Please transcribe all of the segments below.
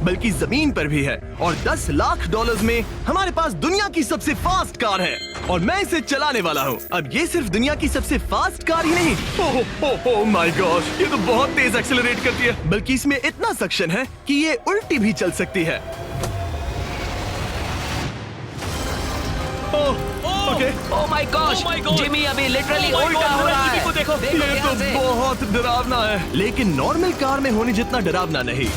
बल्कि जमीन पर भी है। और 10 लाख डॉलर्स में हमारे पास दुनिया की सबसे फास्ट कार है और मैं इसे चलाने वाला हूँ। अब ये सिर्फ दुनिया की सबसे फास्ट कार ही नहीं, ओह माय गॉड, ये तो बहुत तेज एक्सेलरेट करती है, बल्कि इसमें इतना सक्शन है कि ये उल्टी भी चल सकती है। Okay, oh my gosh, Jimmy अभी लिटरली उल्टा हो रहा है। देखो ये तो बहुत डरावना है, लेकिन नॉर्मल कार में होने जितना डरावना नहीं।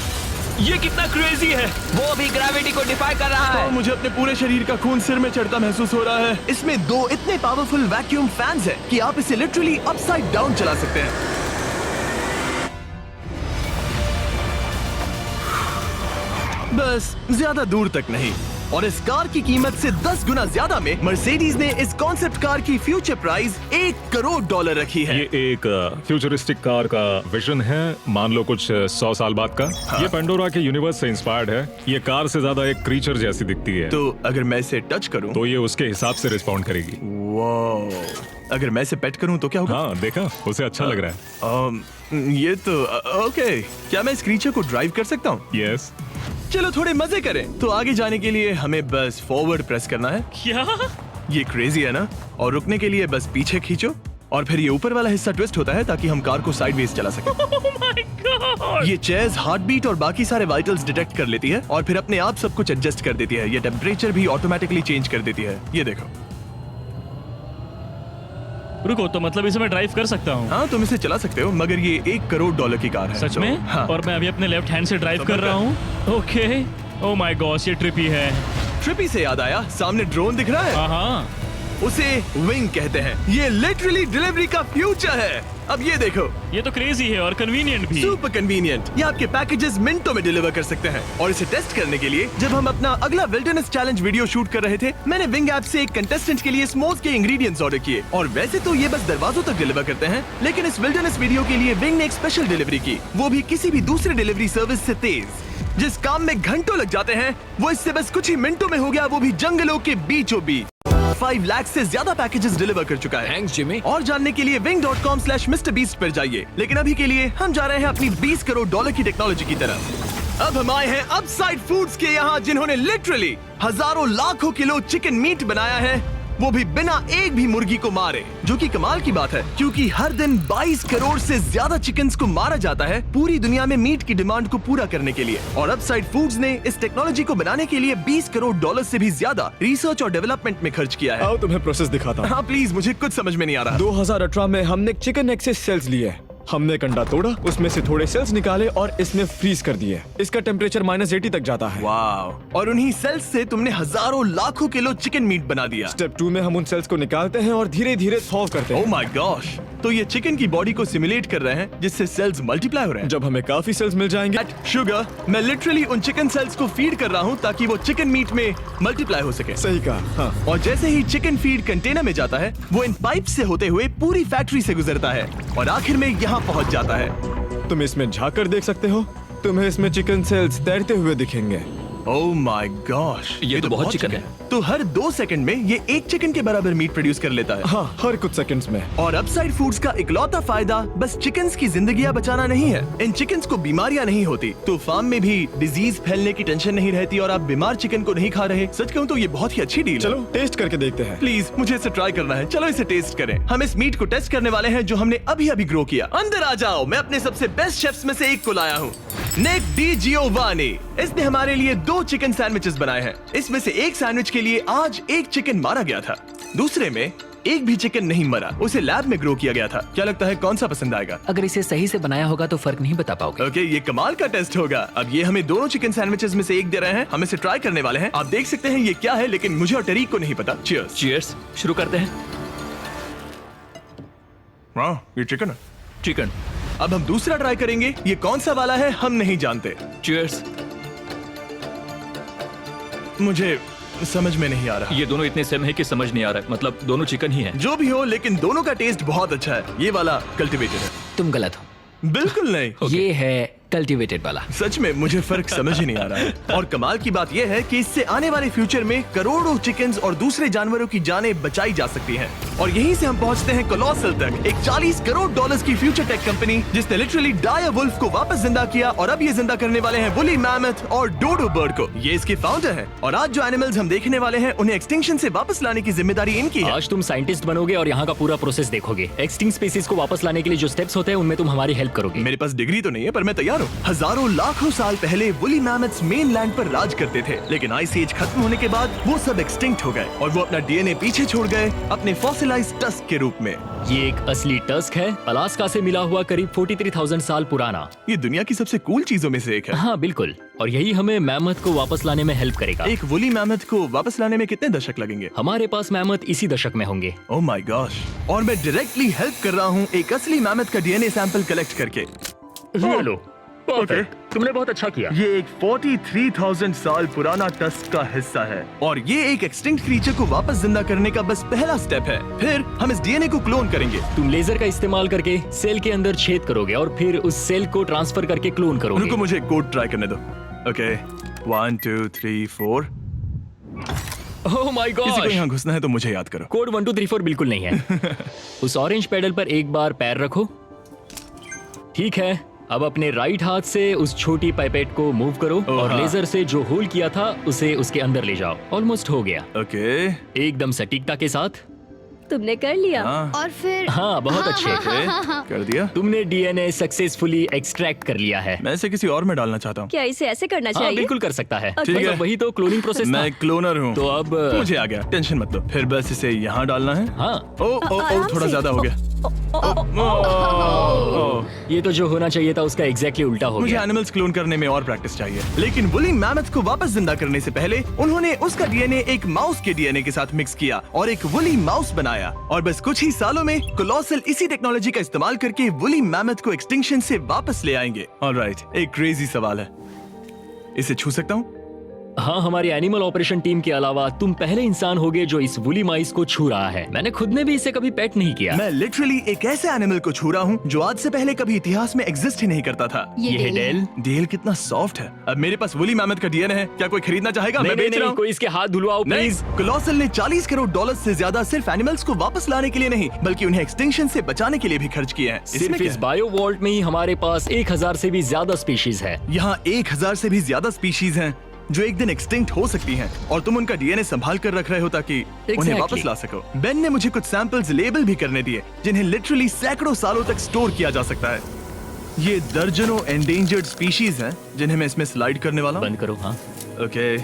ये कितना क्रेजी है। वो भी ग्रेविटी को डिफाई कर रहा है। मुझे अपने पूरे शरीर का खून सिर में चढ़ता महसूस हो रहा है। इसमें 2 इतने पावरफुल वैक्यूम फैंस हैं कि आप इसे लिटरली अपसाइड डाउन चला सकते हैं। बस ज्यादा दूर तक नहीं। और इस कार की कीमत से 10 गुना ज्यादा में मर्सिडीज ने इस कॉन्सेप्ट कार की फ्यूचर प्राइस $1 करोड़ रखी है। ये एक फ्यूचरिस्टिक कार का विजन है, मान लो कुछ 100 साल बाद का। हाँ। ये पेंडोरा के यूनिवर्स से इंस्पायर्ड है। ये कार से ज्यादा एक क्रीचर जैसी दिखती है। तो अगर मैं इसे टच करूं तो ये उसके हिसाब से रिस्पॉन्ड करेगी। वाह, अगर मैं इसे पेट करूं तो क्या होगा? हाँ देखा, उसे अच्छा लग रहा है। ये तो ओके। क्या मैं इस क्रीचर को ड्राइव कर सकता हूँ? यस। चलो थोड़े मजे करें। तो आगे जाने के लिए हमें बस फॉरवर्ड प्रेस करना है। क्या? ये क्रेजी है ना? और रुकने के लिए बस पीछे खींचो और फिर ये ऊपर वाला हिस्सा ट्विस्ट होता है ताकि हम कार को साइडवेज चला सकें। Oh my God! ये चेयर्स हार्ट बीट और बाकी सारे वाइटल्स डिटेक्ट कर लेती है और फिर अपने आप सब कुछ एडजस्ट कर देती है। ये टेम्परेचर भी ऑटोमेटिकली चेंज कर देती है। ये देखो। रुको, तो मतलब इसे मैं ड्राइव कर सकता हूँ? हाँ, तुम इसे चला सकते हो, मगर ये $1 करोड़ की कार है। सच तो, में? हाँ। और मैं अभी अपने लेफ्ट हैंड से ड्राइव कर रहा हूँ। ओके। ओह माय गॉश, ये ट्रिपी है। ट्रिपी से याद आया, सामने ड्रोन दिख रहा है? हाँ। उसे विंग कहते हैं। ये लिटरली डिलीवरी का फ्यूचर है। अब ये देखो, ये तो क्रेजी है और कन्वीनियंट भी। Super convenient. ये आपके पैकेजेस मिनटों में डिलीवर कर सकते हैं। और इसे टेस्ट करने के लिए जब हम अपना अगला विल्डरनेस चैलेंज वीडियो शूट कर रहे थे, मैंने विंग ऐप से एक कंटेस्टेंट के लिए स्मोक के इंग्रेडिएंट्स ऑर्डर किए। और वैसे तो ये बस दरवाजों तक डिलीवर करते हैं, लेकिन इस विल्डरनेस वीडियो के लिए विंग ने एक स्पेशल डिलीवरी की, वो भी किसी भी दूसरे डिलीवरी सर्विस से तेज। जिस काम में घंटों लग जाते हैं, वो इससे बस कुछ ही मिनटों में हो गया, वो भी जंगलों के बीचों बीच। 5 लाख से ज्यादा पैकेजेस डिलीवर कर चुका है। Thanks Jimmy. और जानने के लिए wing.com/MrBeast पर जाइए। लेकिन अभी के लिए हम जा रहे हैं अपनी $20 करोड़ की टेक्नोलॉजी की तरफ। अब हम आए हैं अपसाइड फूड्स के यहाँ, जिन्होंने लिटरली हजारों लाखों किलो चिकन मीट बनाया है, वो भी बिना एक भी मुर्गी को मारे। जो कि कमाल की बात है, क्योंकि हर दिन 22 करोड़ से ज्यादा चिकन्स को मारा जाता है पूरी दुनिया में मीट की डिमांड को पूरा करने के लिए। और अपसाइड फूड्स ने इस टेक्नोलॉजी को बनाने के लिए $20 करोड़ से भी ज्यादा रिसर्च और डेवलपमेंट में खर्च किया है। आओ तुम्हें प्रोसेस दिखाता हूँ। हाँ प्लीज, मुझे कुछ समझ में नहीं आ रहा। 2018 में हमने चिकन एग से सेल्स लिए। हमने एक अंडा तोड़ा, उसमें से थोड़े सेल्स निकाले और इसमें फ्रीज कर दिए। इसका टेम्परेचर -80 तक जाता है। वाव। और उन्हीं सेल्स से तुमने हजारों लाखों किलो चिकन मीट बना दिया। स्टेप 2 में हम उन सेल्स को निकालते हैं और धीरे धीरे थॉ करते ओह हैं। माय गॉश, तो ये चिकन की बॉडी को सिमुलेट कर रहे हैं, जिससे सेल्स मल्टीप्लाई हो रहे हैं। जब हमें काफी सेल्स मिल जाएंगे, शुगर, मैं लिटरली उन चिकन सेल्स को फीड कर रहा हूँ ताकि वो चिकन मीट में मल्टीप्लाई हो सके। सही कहा। हाँ। और जैसे ही चिकन फीड कंटेनर में जाता है, वो इन पाइप से होते हुए पूरी फैक्ट्री से गुजरता है और आखिर में यहाँ पहुँच जाता है। तुम इसमें झाँक कर देख सकते हो, तुम्हें इसमें चिकन सेल्स तैरते हुए दिखेंगे। ओह माय गॉश, ये तो बहुत चिकन है। तो हर 2 सेकंड में ये 1 चिकन के बराबर मीट प्रोड्यूस कर लेता है। हाँ, हर कुछ सेकंड्स में। और अपसाइड फूड्स का इकलौता फायदा बस चिकन्स की जिंदगियां बचाना नहीं है। इन चिकन्स को बीमारियां नहीं होती, तो फार्म में भी डिजीज फैलने की टेंशन नहीं रहती और आप बीमार चिकन को नहीं खा रहे। सच कहूँ तो ये बहुत ही अच्छी डील है। चलो टेस्ट करके देखते हैं। प्लीज, मुझे इसे ट्राई करना है। चलो इसे टेस्ट करें। हम इस मीट को टेस्ट करने वाले हैं जो हमने अभी अभी ग्रो किया। अंदर आ जाओ, मैं अपने सबसे बेस्ट शेफ्स में से एक को लाया हूँ, निक डी जियोवानी। इसने हमारे लिए 2 चिकन सैंडविचेस बनाए हैं। इसमें से एक सैंडविच के लिए आज 1 चिकन मारा गया था, दूसरे में एक भी चिकन नहीं मरा, उसे लैब में ग्रो किया गया था। क्या लगता है कौन सा पसंद आएगा? अगर इसे सही से बनाया होगा तो फर्क नहीं बता पाओगे। ओके, ये कमाल का टेस्ट होगा। अब ये हमें दोनों चिकन सैंडविचेस में से एक दे रहे हैं, हम इसे ट्राई करने वाले हैं। आप देख सकते हैं ये क्या है, लेकिन मुझे और टरीक को नहीं पता। चीयर्स। चीयर्स। शुरू करते हैं। वाह, ये चिकन है। चिकन। अब हम दूसरा ट्राई करेंगे। ये कौन सा वाला है हम नहीं जानते। चीयर्स। मुझे समझ में नहीं आ रहा। ये दोनों इतने सेम है कि समझ नहीं आ रहा है, मतलब दोनों चिकन ही हैं। जो भी हो, लेकिन दोनों का टेस्ट बहुत अच्छा है। ये वाला कल्टीवेटेड है। तुम गलत हो। बिल्कुल नहीं। ये है कल्टीवेटेड वाला। सच में मुझे फर्क समझ ही नहीं आ रहा है। और कमाल की बात यह है कि इससे आने वाले फ्यूचर में करोड़ों चिकन्स और दूसरे जानवरों की जानें बचाई जा सकती हैं। और यहीं से हम पहुंचते हैं कोलोसल तक, एक $40 करोड़ की फ्यूचर टेक कंपनी जिसने लिटरली डायर वुल्फ को वापस जिंदा किया और अब ये जिंदा करने वाले हैं वुली मैमथ और डोडो बर्ड को। ये इसके फाउंडर हैं और आज जो एनिमल्स हम देखने वाले हैं उन्हें एक्सटिंक्शन से वापस लाने की जिम्मेदारी इनकी है। आज तुम साइंटिस्ट बनोगे और यहाँ का पूरा प्रोसेस देखोगे। एक्सटिंक्ट स्पीसीज को वापस लाने के लिए जो स्टेप्स होते हैं उनमें तुम हमारी हेल्प करोगे। मेरे पास डिग्री तो नहीं है पर मैं तैयार हूँ। हजारों लाखों साल पहले वुली मैमथ्स मेनलैंड पर राज करते थे, लेकिन आइस एज खत्म होने के बाद वो सब एक्सटिंक्ट हो गए और वो अपना डीएनए पीछे छोड़ गए अपने फॉसिलाइज्ड टस्क के रूप में। ये एक असली टस्क है, अलास्का से मिला हुआ, करीब 43,000 साल पुराना। ये दुनिया की सबसे कूल चीजों में से एक है। हाँ बिल्कुल, और यही हमें मैमथ को वापस लाने में हेल्प करेगा। एक वुली मैमथ को वापस लाने में कितने दशक लगेंगे? हमारे पास मैमथ इसी दशक में होंगे। Oh my gosh. और मैं डायरेक्टली हेल्प कर रहा हूँ एक असली मैमथ का डीएनए सैंपल कलेक्ट करके। ये लो, परफेक्ट, तुमने बहुत अच्छा किया। ये एक 43,000 साल पुराना टस्क का हिस्सा है और ये एक एक्सटिंक्ट क्रीचर को वापस जिंदा करने का बस पहला स्टेप है। फिर हम इस डीएनए को क्लोन करेंगे। तुम लेजर का इस्तेमाल करके सेल के अंदर छेद करोगे और फिर उस सेल को ट्रांसफर करके क्लोन करोगे। रुको, मुझे कोड ट्राई करने दो। ओके, 1 2 3 4। ओह माय किसी को गॉड, यहाँ घुसना है तो मुझे याद करो। कोड 1 2 3 4 बिल्कुल नहीं है। उस ऑरेंज पेडल पर एक बार पैर रखो। ठीक है, अब अपने राइट हाथ से उस छोटी पाइपेट को मूव करो और हाँ। लेजर से जो होल किया था उसे उसके अंदर ले जाओ। ऑलमोस्ट हो गया, ओके, एकदम सटीकता के साथ। तुमने कर लिया। हाँ। और फिर हाँ बहुत अच्छे। कर दिया। तुमने डीएनए सक्सेसफुली एक्सट्रैक्ट कर लिया है। मैं इसे किसी और में डालना चाहता हूँ। क्या इसे ऐसे करना हाँ चाहिए? बिल्कुल कर सकता है। ठीक है। मतलब वही तो क्लोनिंग प्रोसेस था। मैं क्लोनर हूँ तो अब मुझे आ गया, टेंशन मत लो। फिर बस इसे यहाँ डालना है। हाँ, आराम थोड़ा से। ज्यादा हो गया। ये तो जो होना चाहिए था उसका एग्जैक्टली उल्टा हो मुझे गया। एनिमल्स क्लोन करने में और प्रैक्टिस चाहिए। लेकिन वुली मैमथ को वापस जिंदा करने से पहले उन्होंने उसका डीएनए एक माउस के डीएनए के साथ मिक्स किया और एक वुली माउस बनाया। और बस कुछ ही सालों में कोलोसल इसी टेक्नोलॉजी का इस्तेमाल करके वुली मैमथ को एक्सटिंक्शन से वापस ले आएंगे। ऑलराइट, एक क्रेजी सवाल है, इसे छू सकता हूँ? हाँ, हमारी एनिमल ऑपरेशन टीम के अलावा तुम पहले इंसान होगे जो इस वुली माइस को छू रहा है। मैंने खुद ने भी इसे कभी पेट नहीं किया। मैं लिटरली एक ऐसे एनिमल को छू रहा हूँ जो आज से पहले कभी इतिहास में एग्जिस्ट ही नहीं करता था। ये है डेल। डेल कितना सॉफ्ट है। अब मेरे पास वुली मैमथ का डीएनए है, क्या कोई खरीदना चाहेगा? नहीं, मैं बेच नहीं, रहा हूँ। कोई इसके हाथ धुलवाओ प्लीज। कोलोसल ने $40 करोड़ से ज्यादा सिर्फ एनिमल्स को वापस लाने के लिए नहीं बल्कि उन्हें एक्सटिंक्शन से बचाने के लिए भी खर्च किए हैं। सिर्फ इसमें क्या इस है? बायो वॉल्ट में ही हमारे पास 1000 से भी ज्यादा स्पीशीज है। यहाँ 1000 से भी ज्यादा स्पीशीज हैं जो एक दिन एक्सटिंक्ट हो सकती हैं और तुम उनका डीएनए संभाल कर रख रहे हो ताकि उन्हें वापस ला सको। बेन ने मुझे कुछ सैंपल्स लेबल भी करने दिए जिन्हें लिटरली सैकड़ों सालों तक स्टोर किया जा सकता है। ये दर्जनों एंडेंजर्ड स्पीशीज हैं जिन्हें मैं इसमें स्लाइड करने वाला हूँ। बंद करो। हाँ, ओके,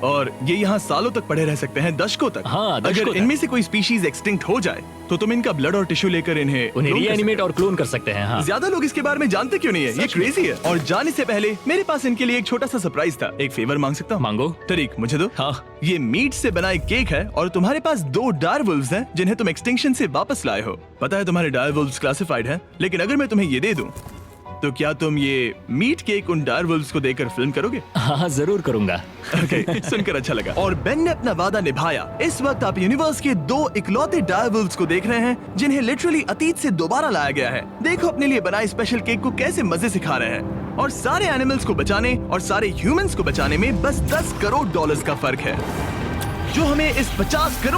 और ये यहाँ सालों तक पड़े रह सकते हैं, दशकों तक। हाँ, दशकों अगर तक। इनमें से कोई स्पीशीज एक्सटिंक्ट हो जाए तो तुम इनका ब्लड और टिश्यू लेकर उन्हें clone कर रीएनिमेट सकते और क्लोन कर सकते हैं। हो। हाँ, ज्यादा लोग इसके बारे में जानते क्यों नहीं है? ये क्रेजी है। और जाने से पहले मेरे पास इनके लिए एक छोटा सा सरप्राइज था। एक फेवर मांग सकता हूँ? मांगो। तरीक, मुझे दो। हाँ, ये मीट से बना एक केक है और तुम्हारे पास 2 डायरवुल्व्स हैं जिन्हें तुम एक्सटिंक्शन से वापस लाए हो। पता है तुम्हारे डायरवुल्व्स क्लासिफाइड हैं, लेकिन अगर मैं तुम्हें ये दे दूं तो क्या तुम ये मीट केक उन डायरवुल्व्स को देकर फिल्म करोगे? हाँ जरूर करूंगा। ओके, सुनकर अच्छा लगा। और बेन ने अपना वादा निभाया। इस वक्त आप यूनिवर्स के 2 इकलौते डायरवुल्व्स को देख रहे हैं जिन्हें लिटरली अतीत से दोबारा लाया गया है। देखो अपने लिए बनाए स्पेशल केक को कैसे मजे से खा रहे हैं। और सारे एनिमल्स को बचाने और सारे ह्यूमंस को बचाने में बस $10 करोड़ का फर्क है, जो हमें इस 50 करोड़